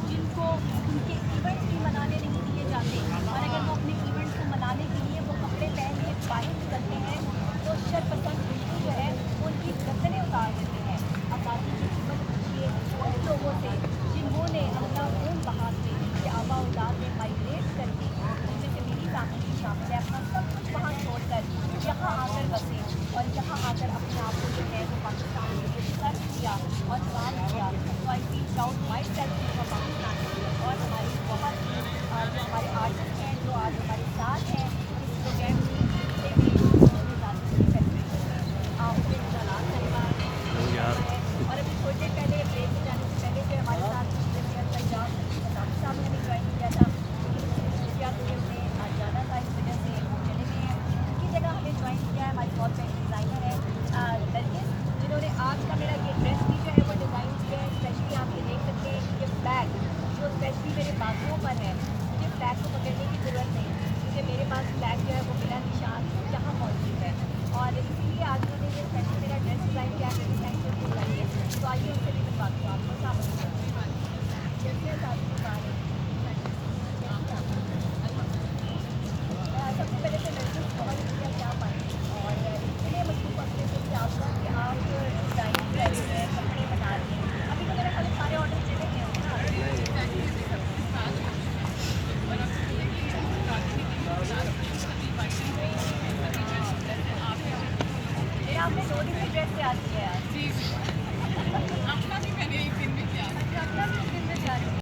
जिनको उनके इवेंट भी मनाने नहीं दिए जाते, और अगर वो अपने इवेंट को मनाने के लिए वो कपड़े पहन के बाइक करते हैं तो शर्पसंद बिल्कुल जो है उनकी गर्दनें उतार देते हैं। अब बाकी की कीमत पूछिए उन लोगों से जिन्होंने अपना खून बहा के आबा उजाद में माइग्रेट करके, जैसे मेरी फैमिली भी शामिल है, अपना सब कुछ वहाँ छोड़कर यहाँ आकर बसे और यहाँ आकर अपने आप को जो है वो पाकिस्तान के लिए सर्च किया और काम किया। तो I feel proud my self for Pakistan. और हमारी बहुत जो हमारे आर्टिस्ट हैं जो आज हमारे साथ हैं इस प्रोग्राम में, जितने भी सेलिब्रेशन में उसमें सलाम धन्यवाद है। और अभी थोड़ी देर पहले ब्रेक में जाने से पहले जो हमारे साथ पंजाब साहब ने भी ज्वाइन किया था, क्या तो हमने आज जाना था, इस वजह से वो चले गए हैं। उनकी जगह हमें ज्वाइन किया है हमारी बहुत बड़ी डिज़ाइनर है नरगिस, जिन्होंने आज का मेरा ये ड्रेस भी जो है वो डिज़ाइन किया है। स्पेशली आप ये देख सकते हैं कि ये फ्लैग जो स्पेशली मेरे बाजुओं पर है, मुझे फ्लैग को पकड़ने की ज़रूरत नहीं, क्योंकि मेरे पास फ्लैग जो है वो बिना निशान यहाँ मौजूद है। और इसीलिए आज उन्होंने ये स्पेशली मेरा ड्रेस डिज़ाइन किया है। डिज़ाइन करके चाहिए तो आइए उनसे भी मिलवाती हूँ आपको सामने। सबसे पहले तो नरगिस बहुत शुक्रिया कि आप आए और इतने मशहूर अपने से कि आपका कि आप डिज़ाइन कर रहे हैं, कपड़े बना रहे हैं। अभी तो मेरे ख्याल सारे ऑर्डर चले गए होंगे ना। मेरा आपने 2 दिन में ड्रेस तैयार किया है।